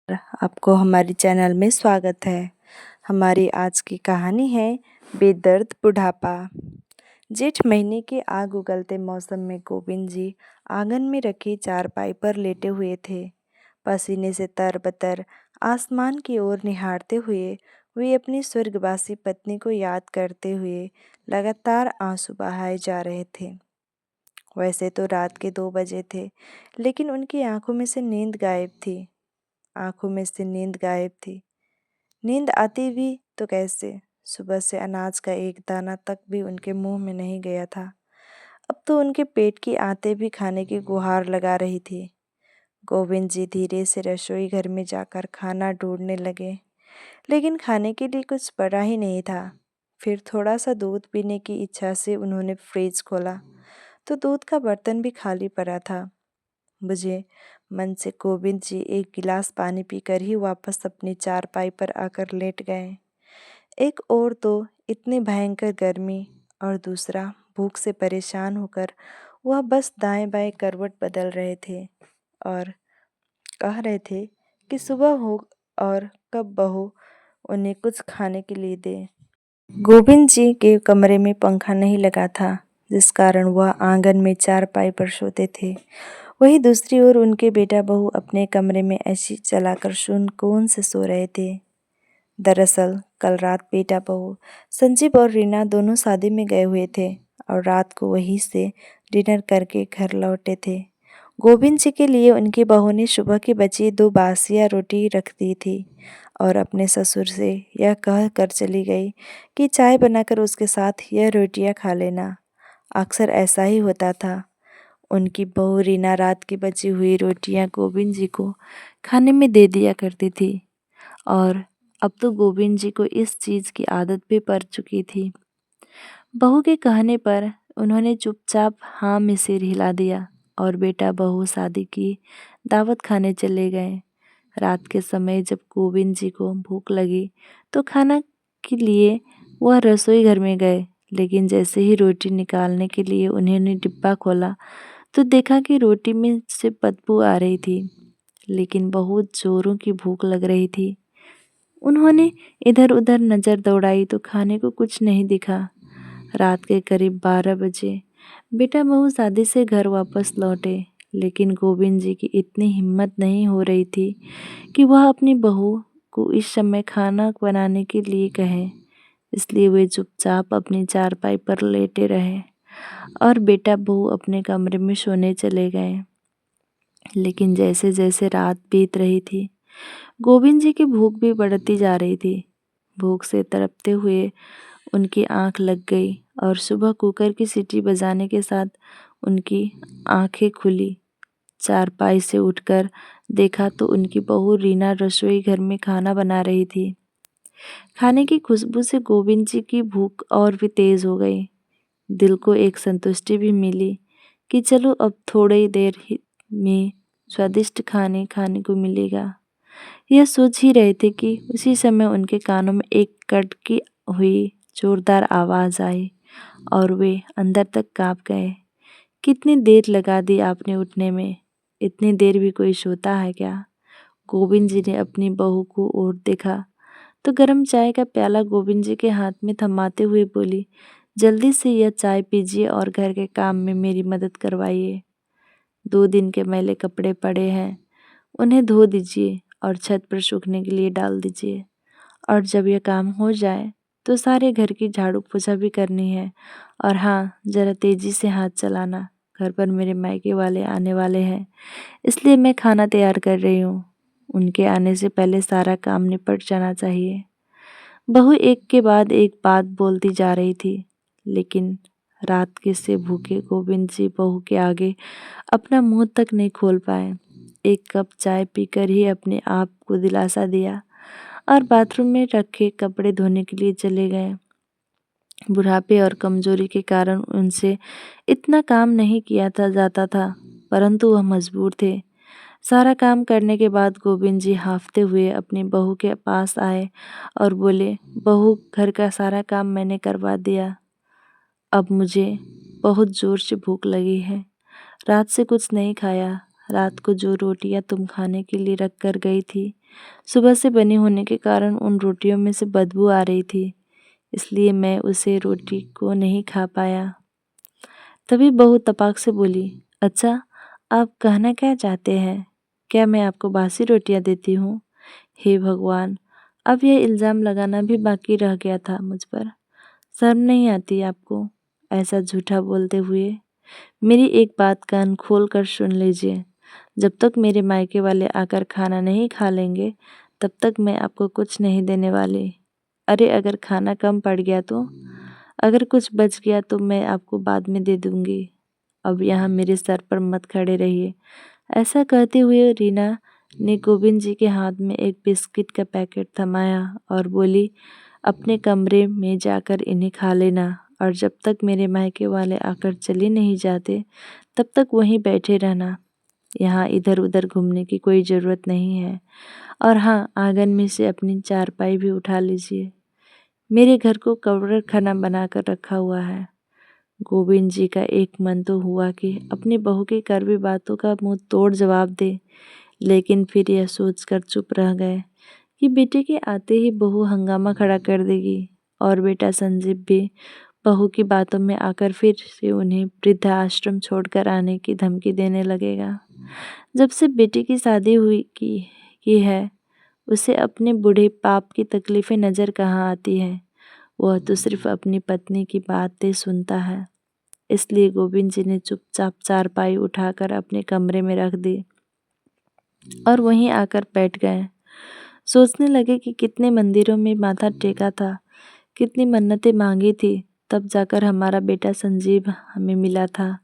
आपको हमारे चैनल में स्वागत है। हमारी आज की कहानी है बेदर्द बुढ़ापा। जेठ महीने के आग उगलते मौसम में गोविंद जी आंगन में रखी चारपाई पर लेटे हुए थे। पसीने से तरबतर आसमान की ओर निहारते हुए वे अपनी स्वर्गवासी पत्नी को याद करते हुए लगातार आंसू बहाए जा रहे थे। वैसे तो रात के 2 बजे थे, लेकिन उनकी आंखों में से नींद गायब थी। आंखों में से नींद गायब थी। नींद आती भी तो कैसे? सुबह से अनाज का एक दाना तक भी उनके मुंह में नहीं गया था। अब तो उनके पेट की आंतें भी खाने की गुहार लगा रही थी। गोविंद जी धीरे से रसोई घर में जाकर खाना ढूंढने लगे, लेकिन खाने के लिए कुछ पड़ा ही नहीं था। फिर थोड़ा सा दूध पीने की इच्छा से उन्होंने फ्रिज खोला, तो दूध का बर्तन भी खाली पड़ा था। बुझे मन से गोविंद जी एक गिलास पानी पीकर ही वापस अपनी चारपाई पर आकर लेट गए। एक ओर तो इतनी भयंकर गर्मी और दूसरा भूख से परेशान होकर वह बस दाएं बाएं करवट बदल रहे थे और कह रहे थे कि सुबह हो और कब बहू उन्हें कुछ खाने के लिए दे। गोविंद जी के कमरे में पंखा नहीं लगा था, जिस कारण वह आंगन में चारपाई पर सोते थे। वहीं दूसरी ओर उनके बेटा बहू अपने कमरे में एसी चलाकर सुकून से सो रहे थे। दरअसल कल रात बेटा बहू संजीव और रीना दोनों शादी में गए हुए थे और रात को वहीं से डिनर करके घर लौटे थे। गोविंद जी के लिए उनकी बहू ने सुबह की बची 2 बासिया रोटी रख दी थी और अपने ससुर से यह कह कर चली गई कि चाय बनाकर उसके साथ यह रोटियां खा लेना। अक्सर ऐसा ही होता था। उनकी बहू रीना रात की बची हुई रोटियां गोविंद जी को खाने में दे दिया करती थी और अब तो गोविंद जी को इस चीज़ की आदत भी पड़ चुकी थी। बहू के कहने पर उन्होंने चुपचाप हाँ में सिर हिला दिया और बेटा बहू शादी की दावत खाने चले गए। रात के समय जब गोविंद जी को भूख लगी तो खाना के लिए वह रसोई घर में गए, लेकिन जैसे ही रोटी निकालने के लिए उन्होंने डिब्बा खोला तो देखा कि रोटी में से बदबू आ रही थी, लेकिन बहुत जोरों की भूख लग रही थी। उन्होंने इधर उधर नज़र दौड़ाई तो खाने को कुछ नहीं दिखा। रात के करीब 12 बजे बेटा बहू शादी से घर वापस लौटे, लेकिन गोविंद जी की इतनी हिम्मत नहीं हो रही थी कि वह अपनी बहू को इस समय खाना बनाने के लिए कहे। इसलिए वे चुपचाप अपनी चारपाई पर लेटे रहे और बेटा बहू अपने कमरे में सोने चले गए। लेकिन जैसे जैसे रात बीत रही थी, गोविंद जी की भूख भी बढ़ती जा रही थी। भूख से तड़पते हुए उनकी आंख लग गई और सुबह कुकर की सीटी बजाने के साथ उनकी आंखें खुली। चारपाई से उठकर देखा तो उनकी बहू रीना रसोई घर में खाना बना रही थी। खाने की खुशबू से गोविंद जी की भूख और भी तेज हो गई। दिल को एक संतुष्टि भी मिली कि चलो अब थोड़ी देर में स्वादिष्ट खाने खाने को मिलेगा। यह सोच ही रहे थे कि उसी समय उनके कानों में एक कड़की हुई जोरदार आवाज़ आई और वे अंदर तक कांप गए। कितनी देर लगा दी आपने उठने में? इतनी देर भी कोई सोता है क्या? गोविंद जी ने अपनी बहू को ओर देखा तो गर्म चाय का प्याला गोविंद जी के हाथ में थमाते हुए बोली, जल्दी से यह चाय पीजिए और घर के काम में मेरी मदद करवाइए। 2 दिन के मैले कपड़े पड़े हैं, उन्हें धो दीजिए और छत पर सूखने के लिए डाल दीजिए। और जब यह काम हो जाए तो सारे घर की झाड़ू पोछा भी करनी है। और हाँ, ज़रा तेज़ी से हाथ चलाना, घर पर मेरे मायके वाले आने वाले हैं, इसलिए मैं खाना तैयार कर रही हूँ। उनके आने से पहले सारा काम निपट जाना चाहिए। बहू एक के बाद एक बात बोलती जा रही थी, लेकिन रात के से भूखे गोविंद जी बहू के आगे अपना मुंह तक नहीं खोल पाए। एक कप चाय पीकर ही अपने आप को दिलासा दिया और बाथरूम में रखे कपड़े धोने के लिए चले गए। बुढ़ापे और कमजोरी के कारण उनसे इतना काम नहीं किया जाता था, परंतु वह मजबूर थे। सारा काम करने के बाद गोविंद जी हांफते हुए अपनी बहू के पास आए और बोले, बहू, घर का सारा काम मैंने करवा दिया। अब मुझे बहुत जोर से भूख लगी है। रात से कुछ नहीं खाया, रात को जो रोटियां तुम खाने के लिए रख कर गई थी, सुबह से बनी होने के कारण उन रोटियों में से बदबू आ रही थी, इसलिए मैं उसे रोटी को नहीं खा पाया। तभी बहू तपाक से बोली, अच्छा, आप कहना क्या चाहते हैं? क्या मैं आपको बासी रोटियां देती हूँ? हे भगवान, अब यह इल्ज़ाम लगाना भी बाकी रह गया था मुझ पर। शर्म नहीं आती आपको ऐसा झूठा बोलते हुए? मेरी एक बात कान खोल कर सुन लीजिए, जब तक मेरे मायके वाले आकर खाना नहीं खा लेंगे, तब तक मैं आपको कुछ नहीं देने वाली। अरे अगर खाना कम पड़ गया तो? अगर कुछ बच गया तो मैं आपको बाद में दे दूंगी। अब यहाँ मेरे सर पर मत खड़े रहिए। ऐसा कहते हुए रीना ने गोविंद जी के हाथ में एक बिस्किट का पैकेट थमाया और बोली, अपने कमरे में जाकर इन्हें खा लेना, और जब तक मेरे मायके वाले आकर चले नहीं जाते तब तक वहीं बैठे रहना। यहाँ इधर उधर घूमने की कोई ज़रूरत नहीं है। और हाँ, आंगन में से अपनी चारपाई भी उठा लीजिए। मेरे घर को कब्र खाना बनाकर रखा हुआ है। गोविंद जी का एक मन तो हुआ कि अपनी बहू की कड़वी बातों का मुंह तोड़ जवाब दे, लेकिन फिर यह सोचकर चुप रह गए कि बेटे के आते ही बहू हंगामा खड़ा कर देगी और बेटा संजीव भी बहू की बातों में आकर फिर से उन्हें वृद्धाश्रम छोड़कर आने की धमकी देने लगेगा। जब से बेटे की शादी हुई की है, उसे अपने बूढ़े बाप की तकलीफ़ें नज़र कहाँ आती है। वह तो सिर्फ अपनी पत्नी की बातें सुनता है। इसलिए गोविंद जी ने चुपचाप चारपाई उठाकर अपने कमरे में रख दी और वहीं आकर बैठ गए। सोचने लगे कि कितने मंदिरों में माथा टेका था, कितनी मन्नतें मांगी थी, तब जाकर हमारा बेटा संजीव हमें मिला था।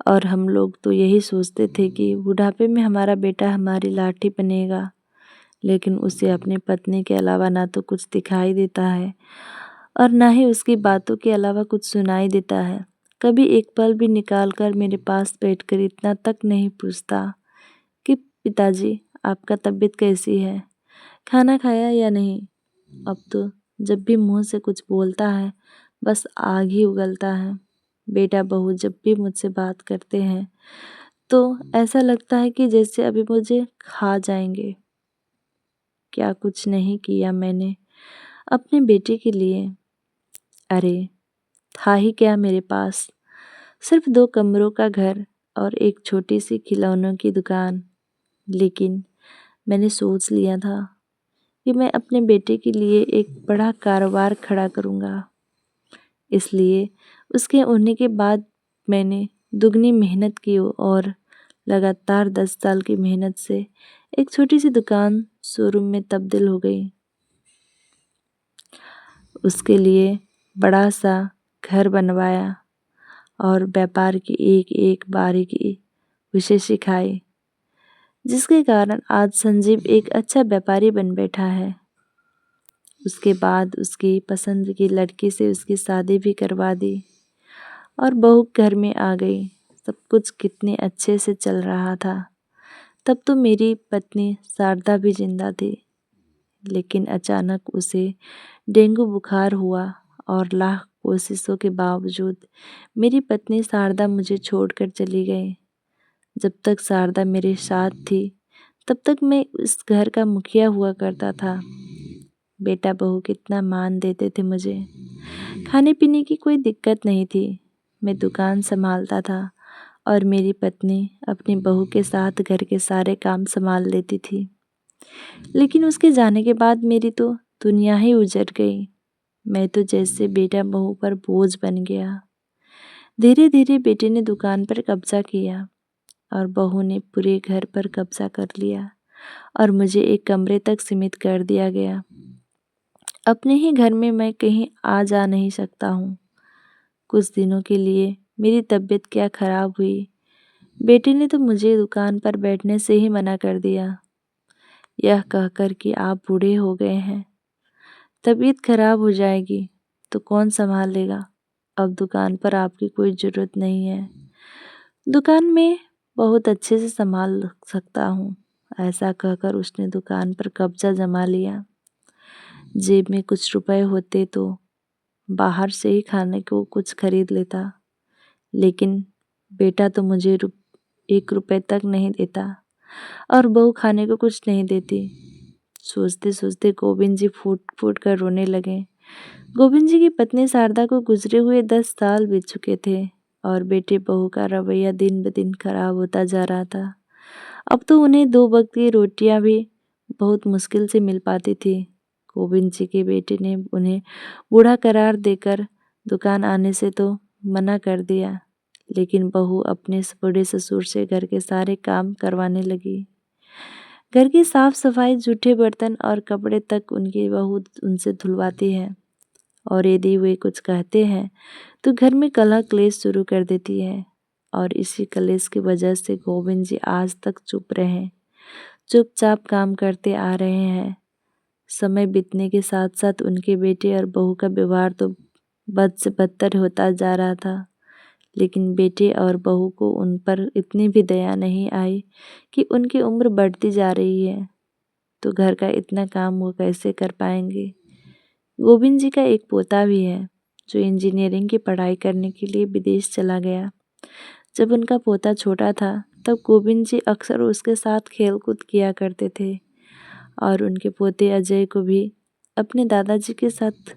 और हम लोग तो यही सोचते थे कि बुढ़ापे में हमारा बेटा हमारी लाठी बनेगा, लेकिन उसे अपनी पत्नी के अलावा ना तो कुछ दिखाई देता है और ना ही उसकी बातों के अलावा कुछ सुनाई देता है। कभी एक पल भी निकाल कर मेरे पास बैठकर इतना तक नहीं पूछता कि पिताजी, आपका तबीयत कैसी है, खाना खाया या नहीं। अब तो जब भी मुंह से कुछ बोलता है, बस आग ही उगलता है। बेटा बहू जब भी मुझसे बात करते हैं तो ऐसा लगता है कि जैसे अभी मुझे खा जाएंगे। क्या कुछ नहीं किया मैंने अपने बेटे के लिए? अरे था ही क्या मेरे पास, सिर्फ 2 कमरों का घर और एक छोटी सी खिलौनों की दुकान। लेकिन मैंने सोच लिया था कि मैं अपने बेटे के लिए एक बड़ा कारोबार खड़ा करूँगा। इसलिए उसके होने के बाद मैंने दुगनी मेहनत की और लगातार 10 साल की मेहनत से एक छोटी सी दुकान शोरूम में तब्दील हो गई। उसके लिए बड़ा सा घर बनवाया और व्यापार की एक एक बारीकी उसे सिखाई, जिसके कारण आज संजीव एक अच्छा व्यापारी बन बैठा है। उसके बाद उसकी पसंद की लड़की से उसकी शादी भी करवा दी और बहू घर में आ गई। सब कुछ कितने अच्छे से चल रहा था। तब तो मेरी पत्नी शारदा भी जिंदा थी, लेकिन अचानक उसे डेंगू बुखार हुआ और लाख कोशिशों के बावजूद मेरी पत्नी शारदा मुझे छोड़कर चली गई। जब तक शारदा मेरे साथ थी, तब तक मैं इस घर का मुखिया हुआ करता था। बेटा बहू कितना मान देते थे मुझे। खाने पीने की कोई दिक्कत नहीं थी। मैं दुकान संभालता था और मेरी पत्नी अपनी बहू के साथ घर के सारे काम संभाल लेती थी। लेकिन उसके जाने के बाद मेरी तो दुनिया ही उजड़ गई। मैं तो जैसे बेटा बहू पर बोझ बन गया। धीरे धीरे बेटे ने दुकान पर कब्जा किया और बहू ने पूरे घर पर कब्जा कर लिया और मुझे एक कमरे तक सीमित कर दिया गया। अपने ही घर में मैं कहीं आ जा नहीं सकता हूँ। कुछ दिनों के लिए मेरी तबीयत क्या खराब हुई, बेटे ने तो मुझे दुकान पर बैठने से ही मना कर दिया, यह कहकर कि आप बूढ़े हो गए हैं, तबीयत खराब हो जाएगी तो कौन संभाल लेगा। अब दुकान पर आपकी कोई ज़रूरत नहीं है। दुकान में बहुत अच्छे से संभाल सकता हूँ। ऐसा कहकर उसने दुकान पर कब्जा जमा लिया। जेब में कुछ रुपए होते तो बाहर से ही खाने को कुछ खरीद लेता, लेकिन बेटा तो मुझे 1 रुपए तक नहीं देता और बहू खाने को कुछ नहीं देती। सोचते सोचते गोविंद जी फूट फूट कर रोने लगे। गोविंद जी की पत्नी शारदा को गुजरे हुए 10 साल बीत चुके थे और बेटे बहू का रवैया दिन ब दिन खराब होता जा रहा था। अब तो उन्हें 2 वक्त की रोटियां भी बहुत मुश्किल से मिल पाती थी। गोविंद जी के बेटे ने उन्हें बूढ़ा करार देकर दुकान आने से तो मना कर दिया, लेकिन बहू अपने बूढ़े ससुर से घर के सारे काम करवाने लगी। घर की साफ सफाई, जूठे बर्तन और कपड़े तक उनकी बहू उनसे धुलवाती है और यदि वे कुछ कहते हैं तो घर में कलह क्लेश शुरू कर देती है। और इसी कलेश की वजह से गोविंद जी आज तक चुप रहे, चुपचाप काम करते आ रहे हैं। समय बीतने के साथ साथ उनके बेटे और बहू का व्यवहार तो बद से बदतर होता जा रहा था, लेकिन बेटे और बहू को उन पर इतनी भी दया नहीं आई कि उनकी उम्र बढ़ती जा रही है तो घर का इतना काम वो कैसे कर पाएंगे। गोविंद जी का एक पोता भी है जो इंजीनियरिंग की पढ़ाई करने के लिए विदेश चला गया। जब उनका पोता छोटा था तब गोविंद जी अक्सर उसके साथ खेलकूद किया करते थे और उनके पोते अजय को भी अपने दादाजी के साथ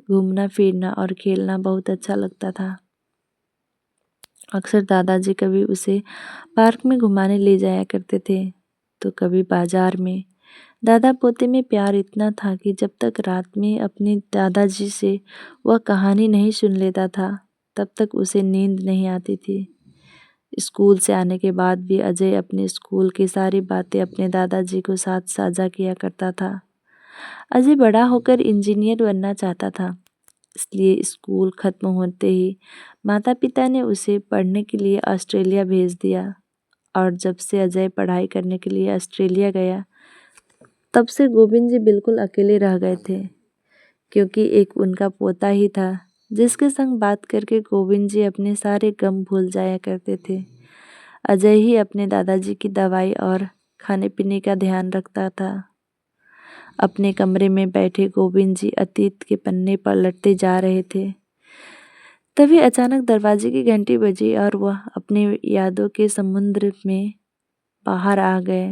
घूमना फिरना और खेलना बहुत अच्छा लगता था। अक्सर दादाजी कभी उसे पार्क में घुमाने ले जाया करते थे तो कभी बाजार में। दादा पोते में प्यार इतना था कि जब तक रात में अपने दादाजी से वह कहानी नहीं सुन लेता था तब तक उसे नींद नहीं आती थी। स्कूल से आने के बाद भी अजय अपने स्कूल की सारी बातें अपने दादाजी को साथ साझा किया करता था। अजय बड़ा होकर इंजीनियर बनना चाहता था, इसलिए स्कूल खत्म होते ही माता पिता ने उसे पढ़ने के लिए ऑस्ट्रेलिया भेज दिया। और जब से अजय पढ़ाई करने के लिए ऑस्ट्रेलिया गया तब से गोविंद जी बिल्कुल अकेले रह गए थे, क्योंकि एक उनका पोता ही था जिसके संग बात करके गोविंद जी अपने सारे गम भूल जाया करते थे। अजय ही अपने दादाजी की दवाई और खाने पीने का ध्यान रखता था। अपने कमरे में बैठे गोविंद जी अतीत के पन्ने पलटते जा रहे थे। तभी अचानक दरवाजे की घंटी बजी और वह अपने यादों के समुद्र में बाहर आ गए।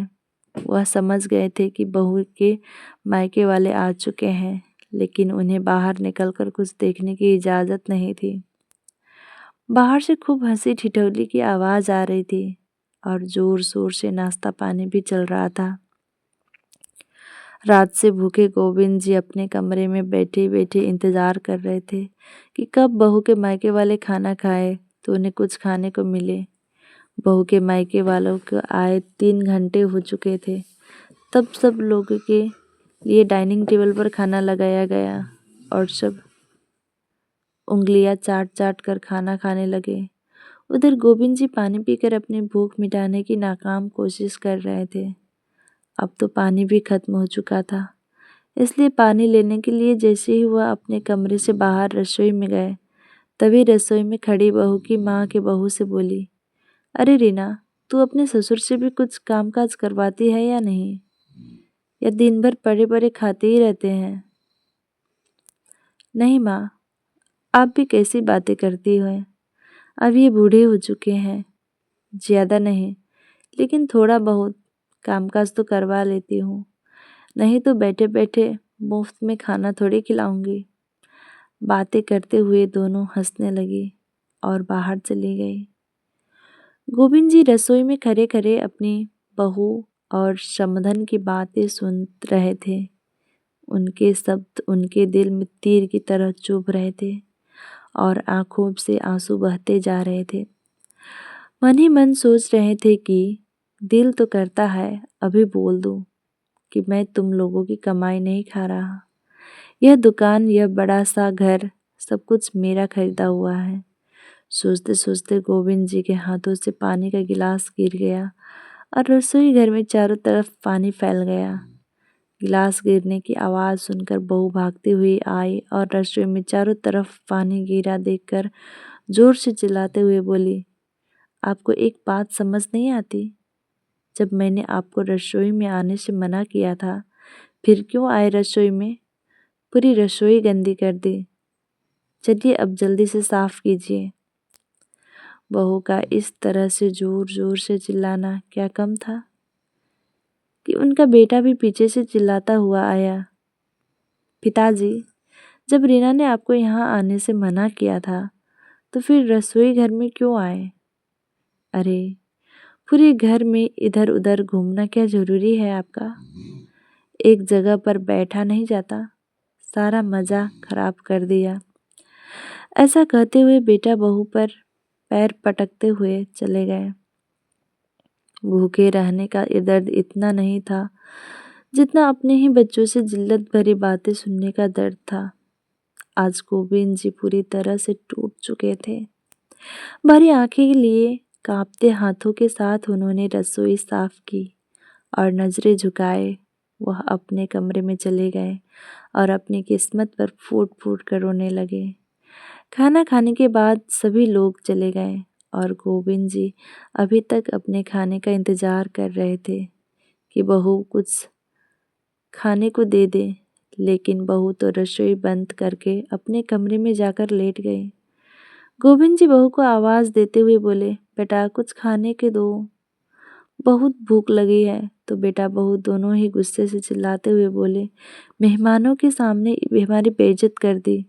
वह समझ गए थे कि बहू के मायके वाले आ चुके हैं, लेकिन उन्हें बाहर निकलकर कुछ देखने की इजाज़त नहीं थी। बाहर से खूब हंसी ठिठोली की आवाज़ आ रही थी और जोर शोर से नाश्ता पानी भी चल रहा था। रात से भूखे गोविंद जी अपने कमरे में बैठे बैठे इंतज़ार कर रहे थे कि कब बहू के मायके वाले खाना खाए तो उन्हें कुछ खाने को मिले। बहू के मायके वालों को आए 3 घंटे हो चुके थे। तब सब लोगों के लिए डाइनिंग टेबल पर खाना लगाया गया और सब उंगलियां चाट चाट कर खाना खाने लगे। उधर गोविंद जी पानी पीकर अपनी भूख मिटाने की नाकाम कोशिश कर रहे थे। अब तो पानी भी खत्म हो चुका था, इसलिए पानी लेने के लिए जैसे ही वह अपने कमरे से बाहर रसोई में गए तभी रसोई में खड़ी बहू की माँ के बहू से बोली, अरे रीना, तू अपने ससुर से भी कुछ कामकाज करवाती है या नहीं, या दिन भर पड़े पड़े खाते ही रहते हैं। नहीं माँ, आप भी कैसी बातें करती हो। अब ये बूढ़े हो चुके हैं, ज़्यादा नहीं लेकिन थोड़ा बहुत कामकाज तो करवा लेती हूँ, नहीं तो बैठे बैठे मुफ्त में खाना थोड़ी खिलाऊंगी। बातें करते हुए दोनों हंसने लगी और बाहर चली गई। गोविंद जी रसोई में खड़े खड़े अपनी बहू और समधन की बातें सुन रहे थे। उनके शब्द उनके दिल में तीर की तरह चुभ रहे थे और आंखों से आंसू बहते जा रहे थे। मन ही मन सोच रहे थे कि दिल तो करता है अभी बोल दूं कि मैं तुम लोगों की कमाई नहीं खा रहा। यह दुकान, यह बड़ा सा घर, सब कुछ मेरा खरीदा हुआ है। सोचते सोचते गोविंद जी के हाथों से पानी का गिलास गिर गया और रसोई घर में चारों तरफ पानी फैल गया। गिलास गिरने की आवाज़ सुनकर बहू भागती हुई आई और रसोई में चारों तरफ पानी गिरा देखकर जोर से चिल्लाते हुए बोली, आपको एक बात समझ नहीं आती? जब मैंने आपको रसोई में आने से मना किया था, फिर क्यों आए रसोई में? पूरी रसोई गंदी कर दी। चलिए अब जल्दी से साफ कीजिए। बहू का इस तरह से जोर जोर से चिल्लाना क्या कम था कि उनका बेटा भी पीछे से चिल्लाता हुआ आया, पिताजी, जब रीना ने आपको यहाँ आने से मना किया था तो फिर रसोई घर में क्यों आए? अरे, पूरे घर में इधर उधर घूमना क्या जरूरी है आपका? एक जगह पर बैठा नहीं जाता, सारा मजा खराब कर दिया। ऐसा कहते हुए बेटा बहू पर पैर पटकते हुए चले गए। भूखे रहने का दर्द इतना नहीं था जितना अपने ही बच्चों से जिल्लत भरी बातें सुनने का दर्द था। आज गोविंद जी पूरी तरह से टूट चुके थे। भरी आंखें लिए कांपते हाथों के साथ उन्होंने रसोई साफ की और नजरें झुकाए वह अपने कमरे में चले गए और अपनी किस्मत पर फूट फूट कर रोने लगे। खाना खाने के बाद सभी लोग चले गए और गोविंद जी अभी तक अपने खाने का इंतजार कर रहे थे कि बहू कुछ खाने को दे दे, लेकिन बहू तो रसोई बंद करके अपने कमरे में जाकर लेट गई। गोविंद जी बहू को आवाज देते हुए बोले, बेटा कुछ खाने के दो, बहुत भूख लगी है। तो बेटा बहू दोनों ही गुस्से से चिल्लाते हुए बोले, मेहमानों के सामने हमारी बेइज्जत कर दी,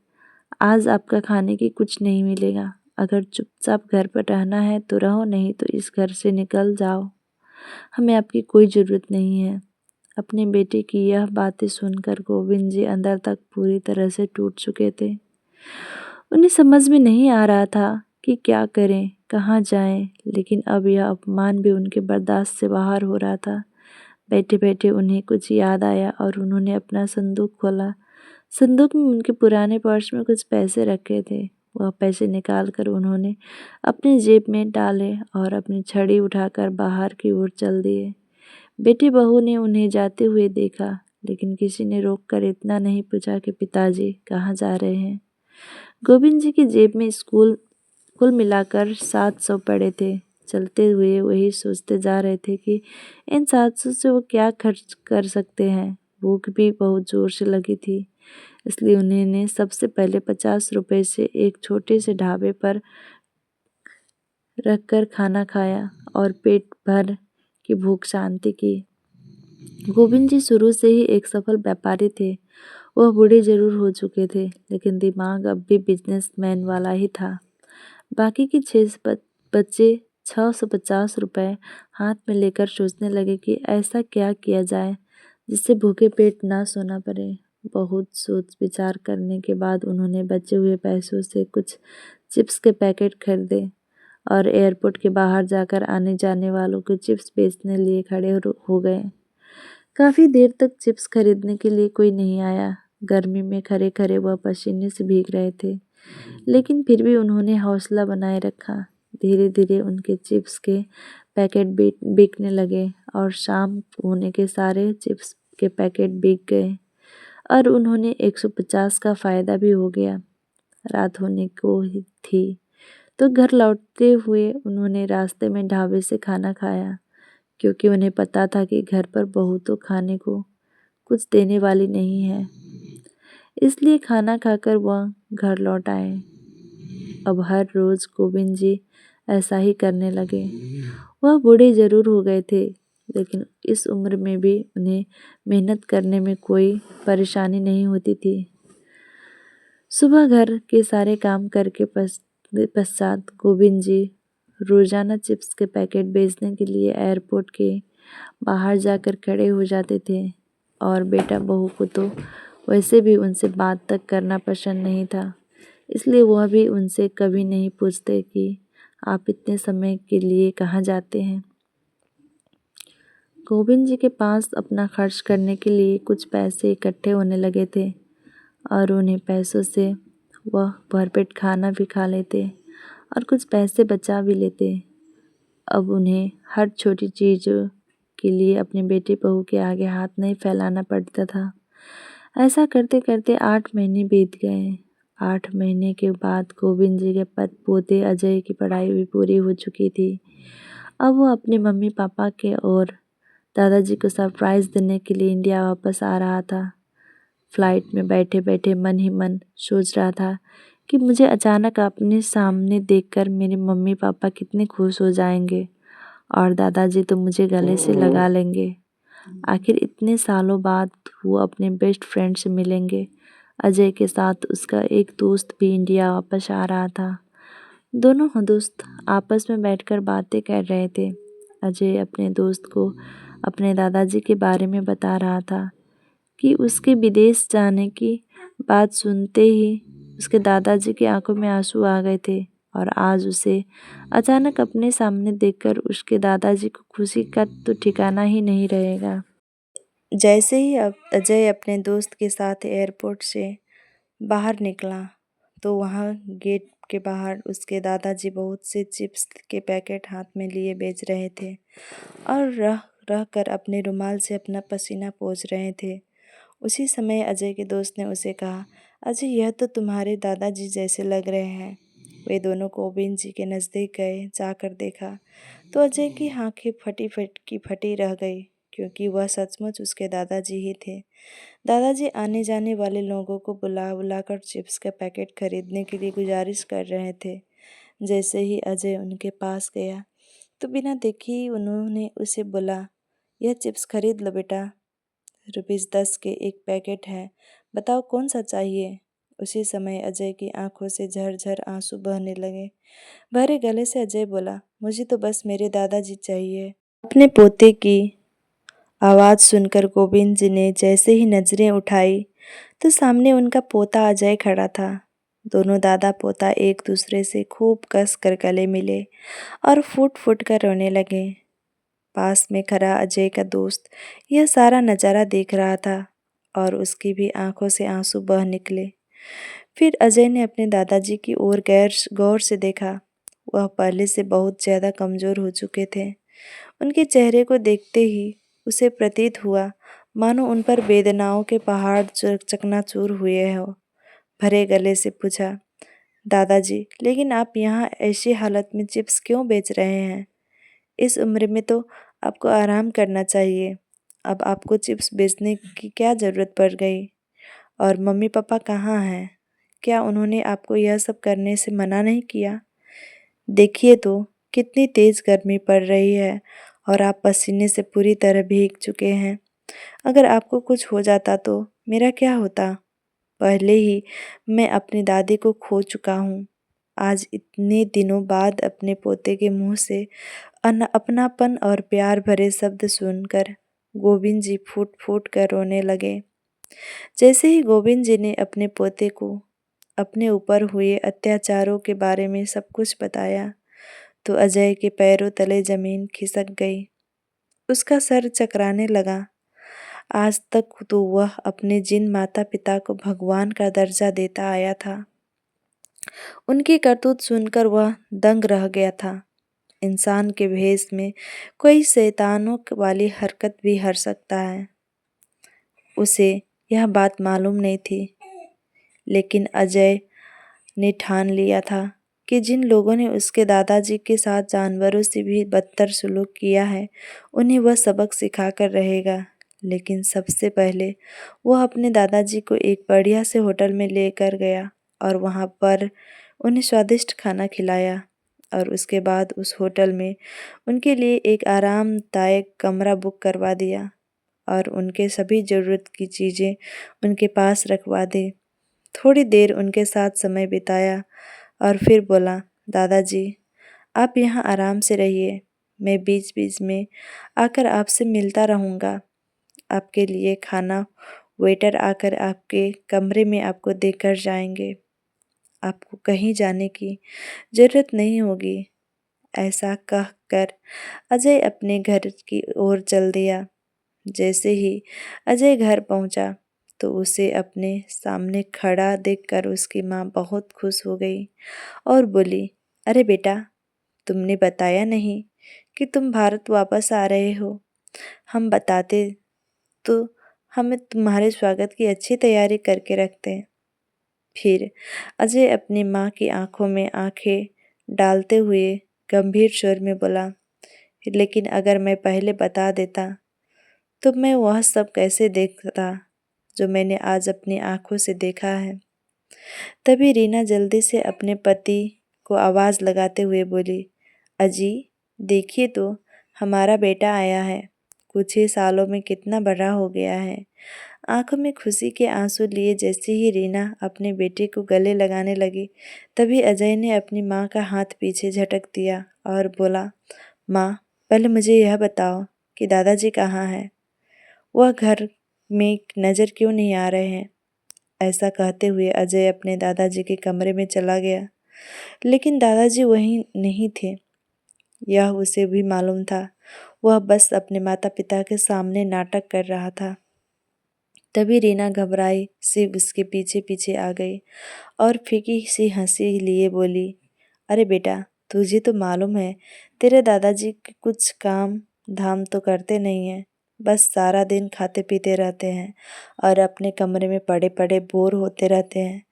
आज आपका खाने की कुछ नहीं मिलेगा। अगर चुपचाप घर पर रहना है तो रहो, नहीं तो इस घर से निकल जाओ, हमें आपकी कोई ज़रूरत नहीं है। अपने बेटे की यह बातें सुनकर गोविंद जी अंदर तक पूरी तरह से टूट चुके थे। उन्हें समझ में नहीं आ रहा था कि क्या करें, कहाँ जाएं, लेकिन अब यह अपमान भी उनके बर्दाश्त से बाहर हो रहा था। बैठे बैठे उन्हें कुछ याद आया और उन्होंने अपना संदूक खोला। संदूक में उनके पुराने पर्स में कुछ पैसे रखे थे। वह पैसे निकालकर उन्होंने अपनी जेब में डाले और अपनी छड़ी उठाकर बाहर की ओर चल दिए। बेटी बहू ने उन्हें जाते हुए देखा, लेकिन किसी ने रोककर इतना नहीं पूछा कि पिताजी कहाँ जा रहे हैं। गोविंद जी की जेब में कुल मिलाकर 700 पड़े थे। चलते हुए वही सोचते जा रहे थे कि इन 700 से वो क्या खर्च कर सकते हैं। भूख भी बहुत जोर से लगी थी, इसलिए उन्होंने सबसे पहले 50 रुपए से एक छोटे से ढाबे पर रखकर खाना खाया और पेट भर की भूख शांति की। गोविंद जी शुरू से ही एक सफल व्यापारी थे। वह बूढ़े जरूर हो चुके थे, लेकिन दिमाग अब भी बिजनेसमैन वाला ही था। बाकी के 6 बच्चे 650 रुपए हाथ में लेकर सोचने लगे कि ऐसा क्या किया जाए जिससे भूखे पेट ना सोना पड़े। बहुत सोच विचार करने के बाद उन्होंने बचे हुए पैसों से कुछ चिप्स के पैकेट खरीदे और एयरपोर्ट के बाहर जाकर आने जाने वालों को चिप्स बेचने लिए खड़े हो गए। काफ़ी देर तक चिप्स खरीदने के लिए कोई नहीं आया। गर्मी में खड़े खड़े वह पसीने से भीग रहे थे, लेकिन फिर भी उन्होंने हौसला बनाए रखा। धीरे धीरे उनके चिप्स के पैकेट बिकने लगे और शाम होने के सारे चिप्स के पैकेट बिक गए और उन्होंने 150 का फ़ायदा भी हो गया। रात होने को ही थी तो घर लौटते हुए उन्होंने रास्ते में ढाबे से खाना खाया, क्योंकि उन्हें पता था कि घर पर बहू तो खाने को कुछ देने वाली नहीं है। इसलिए खाना खाकर वह घर लौट आए। अब हर रोज़ गोविंद जी ऐसा ही करने लगे। वह बूढ़े जरूर हो गए थे, लेकिन इस उम्र में भी उन्हें मेहनत करने में कोई परेशानी नहीं होती थी। सुबह घर के सारे काम करके पश्चात गोविंद जी रोजाना चिप्स के पैकेट बेचने के लिए एयरपोर्ट के बाहर जाकर खड़े हो जाते थे और बेटा बहू को तो वैसे भी उनसे बात तक करना पसंद नहीं था, इसलिए वह भी उनसे कभी नहीं पूछते कि आप इतने समय के लिए कहाँ जाते हैं। गोविंद जी के पास अपना खर्च करने के लिए कुछ पैसे इकट्ठे होने लगे थे और उन्हें पैसों से वह भरपेट खाना भी खा लेते और कुछ पैसे बचा भी लेते। अब उन्हें हर छोटी चीज़ों के लिए अपने बेटे बहू के आगे हाथ नहीं फैलाना पड़ता था। ऐसा करते करते 8 महीने बीत गए। 8 महीने के बाद गोविंद जी के पोते अजय की पढ़ाई भी पूरी हो चुकी थी। अब वो अपने मम्मी पापा के और दादाजी को सरप्राइज़ देने के लिए इंडिया वापस आ रहा था। फ्लाइट में बैठे बैठे मन ही मन सोच रहा था कि मुझे अचानक अपने सामने देखकर मेरे मम्मी पापा कितने खुश हो जाएंगे और दादाजी तो मुझे गले से लगा लेंगे। आखिर इतने सालों बाद वो अपने बेस्ट फ्रेंड से मिलेंगे। अजय के साथ उसका एक दोस्त भी इंडिया वापस आ रहा था। दोनों दोस्त आपस में बैठकर बातें कर रहे थे। अजय अपने दोस्त को अपने दादाजी के बारे में बता रहा था कि उसके विदेश जाने की बात सुनते ही उसके दादाजी की आंखों में आंसू आ गए थे और आज उसे अचानक अपने सामने देखकर उसके दादाजी को खुशी का तो ठिकाना ही नहीं रहेगा। जैसे ही अब अजय अपने दोस्त के साथ एयरपोर्ट से बाहर निकला तो वहाँ गेट के बाहर उसके दादाजी बहुत से चिप्स के पैकेट हाथ में लिए बेच रहे थे और रह रह कर अपने रुमाल से अपना पसीना पोंछ रहे थे। उसी समय अजय के दोस्त ने उसे कहा, अजय यह तो तुम्हारे दादाजी जैसे लग रहे हैं। वे दोनों गोविंद जी के नज़दीक गए। जाकर देखा तो अजय की आंखें फटी रह गई क्योंकि वह सचमुच उसके दादाजी ही थे। दादाजी आने जाने वाले लोगों को बुला बुलाकर चिप्स का पैकेट खरीदने के लिए गुजारिश कर रहे थे। जैसे ही अजय उनके पास गया तो बिना देखे ही उन्होंने उसे बोला, यह चिप्स खरीद लो बेटा, ₹10 के एक पैकेट है, बताओ कौन सा चाहिए। उसी समय अजय की आंखों से झरझर आंसू बहने लगे। भरे गले से अजय बोला, मुझे तो बस मेरे दादाजी चाहिए। अपने पोते की आवाज़ सुनकर गोविंद जी ने जैसे ही नजरें उठाई तो सामने उनका पोता अजय खड़ा था। दोनों दादा पोता एक दूसरे से खूब कस कर गले मिले और फूट फूट कर रोने लगे। पास में खड़ा अजय का दोस्त यह सारा नज़ारा देख रहा था और उसकी भी आंखों से आंसू बह निकले। फिर अजय ने अपने दादाजी की ओर गैर गौर से देखा। वह पहले से बहुत ज़्यादा कमज़ोर हो चुके थे। उनके चेहरे को देखते ही उसे प्रतीत हुआ मानो उन पर वेदनाओं के पहाड़ चकनाचूर हुए हो। भरे गले से पूछा, दादाजी लेकिन आप यहाँ ऐसी हालत में चिप्स क्यों बेच रहे हैं? इस उम्र में तो आपको आराम करना चाहिए। अब आपको चिप्स बेचने की क्या ज़रूरत पड़ गई? और मम्मी पापा कहाँ हैं? क्या उन्होंने आपको यह सब करने से मना नहीं किया? देखिए तो कितनी तेज़ गर्मी पड़ रही है और आप पसीने से पूरी तरह भीग चुके हैं। अगर आपको कुछ हो जाता तो मेरा क्या होता? पहले ही मैं अपनी दादी को खो चुका हूँ। आज इतने दिनों बाद अपने पोते के मुंह से अपनापन और प्यार भरे शब्द सुनकर गोविंद जी फूट फूट कर रोने लगे। जैसे ही गोविंद जी ने अपने पोते को अपने ऊपर हुए अत्याचारों के बारे में सब कुछ बताया तो अजय के पैरों तले जमीन खिसक गई। उसका सर चकराने लगा। आज तक तो वह अपने जिन माता पिता को भगवान का दर्जा देता आया था, उनकी करतूत सुनकर वह दंग रह गया था। इंसान के भेष में कोई शैतानों वाली हरकत भी कर सकता है। उसे यह बात मालूम नहीं थी, लेकिन अजय ने ठान लिया था कि जिन लोगों ने उसके दादाजी के साथ जानवरों से भी बदतर सुलूक किया है, उन्हें वह सबक सिखाकर रहेगा। लेकिन सबसे पहले वह अपने दादाजी को एक बढ़िया से होटल में लेकर गया और वहाँ पर उन्हें स्वादिष्ट खाना खिलाया और उसके बाद उस होटल में उनके लिए एक आरामदायक कमरा बुक करवा दिया और उनके सभी ज़रूरत की चीज़ें उनके पास रखवा दी। थोड़ी देर उनके साथ समय बिताया और फिर बोला, दादाजी आप यहाँ आराम से रहिए, मैं बीच बीच में आकर आपसे मिलता रहूँगा। आपके लिए खाना वेटर आकर आपके कमरे में आपको देकर जाएंगे। आपको कहीं जाने की ज़रूरत नहीं होगी। ऐसा कहकर अजय अपने घर की ओर चल दिया। जैसे ही अजय घर पहुंचा तो उसे अपने सामने खड़ा देखकर उसकी माँ बहुत खुश हो गई और बोली, अरे बेटा, तुमने बताया नहीं कि तुम भारत वापस आ रहे हो। हम बताते तो हमें तुम्हारे स्वागत की अच्छी तैयारी करके रखते। फिर अजय अपनी माँ की आंखों में आंखें डालते हुए गंभीर स्वर में बोला, लेकिन अगर मैं पहले बता देता तो मैं वह सब कैसे देखता जो मैंने आज अपनी आंखों से देखा है। तभी रीना जल्दी से अपने पति को आवाज़ लगाते हुए बोली, अजी देखिए तो, हमारा बेटा आया है। कुछ ही सालों में कितना बड़ा हो गया है। आंखों में खुशी के आंसू लिए जैसे ही रीना अपने बेटे को गले लगाने लगी, तभी अजय ने अपनी माँ का हाथ पीछे झटक दिया और बोला, माँ पहले मुझे यह बताओ कि दादाजी कहाँ हैं? वह घर में नज़र क्यों नहीं आ रहे हैं? ऐसा कहते हुए अजय अपने दादाजी के कमरे में चला गया, लेकिन दादाजी वहीं नहीं थे। यह उसे भी मालूम था। वह बस अपने माता पिता के सामने नाटक कर रहा था। तभी रीना घबराई सी उसके पीछे पीछे आ गई और फीकी सी हंसी लिए बोली, अरे बेटा, तुझे तो मालूम है तेरे दादाजी कुछ काम धाम तो करते नहीं हैं, बस सारा दिन खाते पीते रहते हैं और अपने कमरे में पड़े पड़े बोर होते रहते हैं।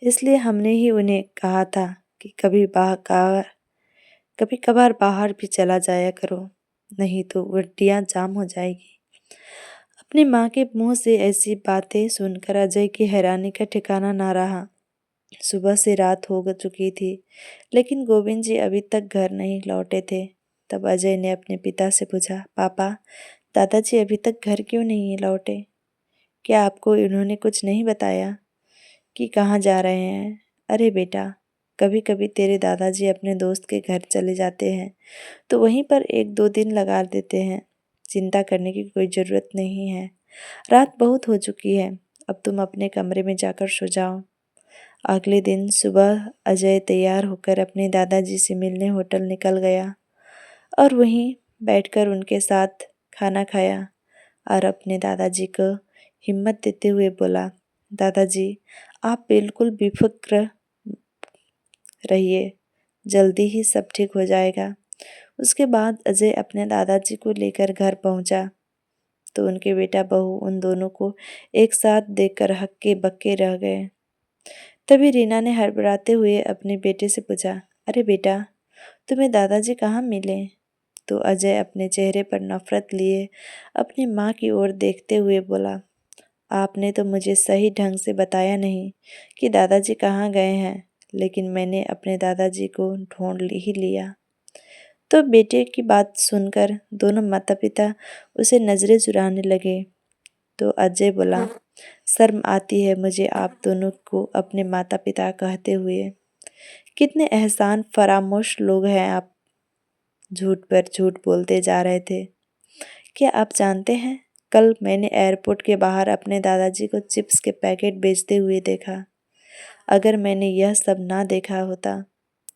इसलिए हमने ही उन्हें कहा था कि कभी कभार बाहर भी चला जाया करो, नहीं तो हड्डियाँ जाम हो जाएगी। अपनी माँ के मुंह से ऐसी बातें सुनकर अजय की हैरानी का ठिकाना ना रहा। सुबह से रात हो चुकी थी, लेकिन गोविंद जी अभी तक घर नहीं लौटे थे। तब अजय ने अपने पिता से पूछा, पापा, दादाजी अभी तक घर क्यों नहीं लौटे? क्या आपको इन्होंने कुछ नहीं बताया कि कहाँ जा रहे हैं? अरे बेटा, कभी कभी तेरे दादाजी अपने दोस्त के घर चले जाते हैं, तो वहीं पर 1-2 दिन लगा देते हैं। चिंता करने की कोई ज़रूरत नहीं है। रात बहुत हो चुकी है, अब तुम अपने कमरे में जाकर सो जाओ। अगले दिन सुबह अजय तैयार होकर अपने दादाजी से मिलने होटल निकल गया और वहीं बैठकर उनके साथ खाना खाया और अपने दादाजी को हिम्मत देते हुए बोला, दादाजी आप बिल्कुल बेफिक्र रहिए, जल्दी ही सब ठीक हो जाएगा। उसके बाद अजय अपने दादाजी को लेकर घर पहुंचा तो उनके बेटा बहू उन दोनों को एक साथ देखकर हक्के बक्के रह गए। तभी रीना ने हड़बड़ाते हुए अपने बेटे से पूछा, अरे बेटा, तुम्हें दादाजी कहाँ मिले? तो अजय अपने चेहरे पर नफरत लिए अपनी माँ की ओर देखते हुए बोला, आपने तो मुझे सही ढंग से बताया नहीं कि दादाजी कहाँ गए हैं, लेकिन मैंने अपने दादाजी को ढूंढ ही लिया। तो बेटे की बात सुनकर दोनों माता पिता उसे नजरें चुराने लगे। तो अजय बोला, शर्म आती है मुझे आप दोनों को अपने माता पिता कहते हुए। कितने एहसान फरामोश लोग हैं आप। झूठ पर झूठ बोलते जा रहे थे। क्या आप जानते हैं, कल मैंने एयरपोर्ट के बाहर अपने दादाजी को चिप्स के पैकेट बेचते हुए देखा। अगर मैंने यह सब ना देखा होता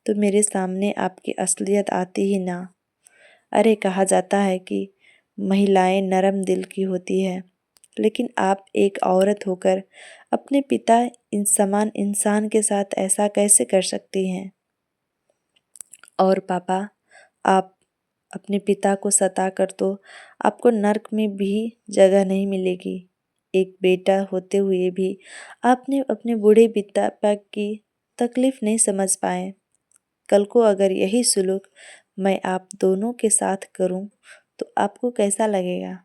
तो मेरे सामने आपकी असलियत आती ही ना। अरे कहा जाता है कि महिलाएं नरम दिल की होती है, लेकिन आप एक औरत होकर अपने पिता इन समान इंसान के साथ ऐसा कैसे कर सकती हैं? और पापा, आप अपने पिता को सता कर तो आपको नर्क में भी जगह नहीं मिलेगी। एक बेटा होते हुए भी आपने अपने बूढ़े पिता की तकलीफ नहीं समझ पाए। कल को अगर यही सुलूक मैं आप दोनों के साथ करूं तो आपको कैसा लगेगा?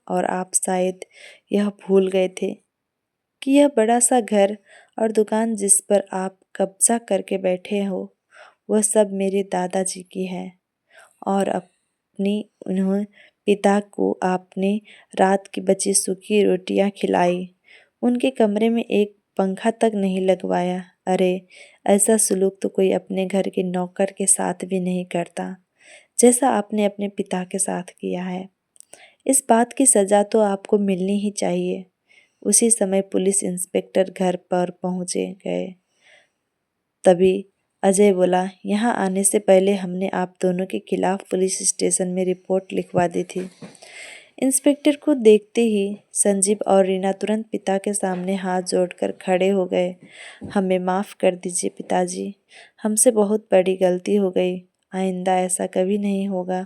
और आप शायद यह भूल गए थे कि यह बड़ा सा घर और दुकान जिस पर आप कब्जा करके बैठे हो, वह सब मेरे दादाजी की है। और अपनी उन्होंने पिता को आपने रात की बची सूखी रोटियां खिलाई, उनके कमरे में एक पंखा तक नहीं लगवाया। अरे ऐसा सुलूक तो कोई अपने घर के नौकर के साथ भी नहीं करता, जैसा आपने अपने पिता के साथ किया है। इस बात की सज़ा तो आपको मिलनी ही चाहिए। उसी समय पुलिस इंस्पेक्टर घर पर पहुंचे गए। तभी अजय बोला, यहाँ आने से पहले हमने आप दोनों के खिलाफ पुलिस स्टेशन में रिपोर्ट लिखवा दी थी। इंस्पेक्टर को देखते ही संजीव और रीना तुरंत पिता के सामने हाथ जोड़कर खड़े हो गए। हमें माफ़ कर दीजिए पिताजी, हमसे बहुत बड़ी गलती हो गई, आइंदा ऐसा कभी नहीं होगा।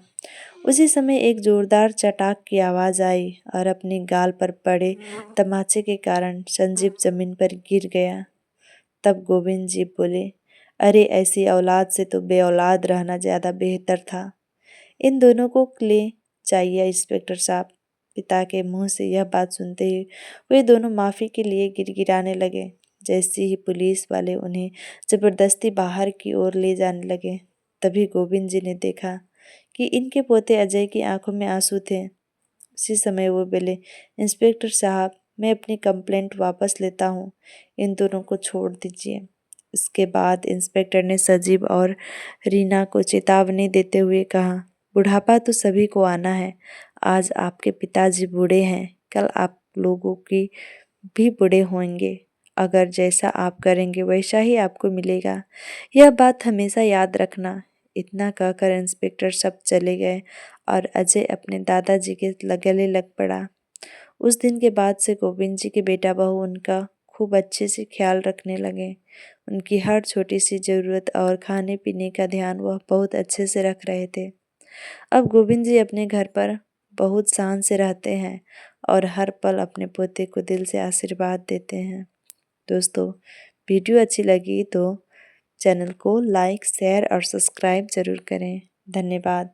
उसी समय एक जोरदार चटाक की आवाज़ आई और अपनी गाल पर पड़े तमाचे के कारण संजीव जमीन पर गिर गया। तब गोविंद जी बोले, अरे ऐसी औलाद से तो बेऔलाद रहना ज़्यादा बेहतर था। इन दोनों को ले जाइए इंस्पेक्टर साहब। पिता के मुंह से यह बात सुनते ही वे दोनों माफ़ी के लिए गिड़गिड़ाने लगे। जैसे ही पुलिस वाले उन्हें जबरदस्ती बाहर की ओर ले जाने लगे, तभी गोविंद जी ने देखा कि इनके पोते अजय की आंखों में आंसू थे। उसी समय वो बोले, इंस्पेक्टर साहब, मैं अपनी कंप्लेंट वापस लेता हूँ, इन दोनों को छोड़ दीजिए। इसके बाद इंस्पेक्टर ने सजीव और रीना को चेतावनी देते हुए कहा, बुढ़ापा तो सभी को आना है। आज आपके पिताजी बूढ़े हैं, कल आप लोगों की भी बूढ़े होंगे। अगर जैसा आप करेंगे वैसा ही आपको मिलेगा, यह बात हमेशा याद रखना। इतना कहकर इंस्पेक्टर सब चले गए और अजय अपने दादाजी के गले लग पड़ा। उस दिन के बाद से गोविंद जी के बेटा बहू उनका खूब अच्छे से ख्याल रखने लगे। उनकी हर छोटी सी जरूरत और खाने पीने का ध्यान वह बहुत अच्छे से रख रहे थे। अब गोविंद जी अपने घर पर बहुत शान से रहते हैं और हर पल अपने पोते को दिल से आशीर्वाद देते हैं। दोस्तों, वीडियो अच्छी लगी तो चैनल को लाइक, शेयर और सब्सक्राइब जरूर करें। धन्यवाद।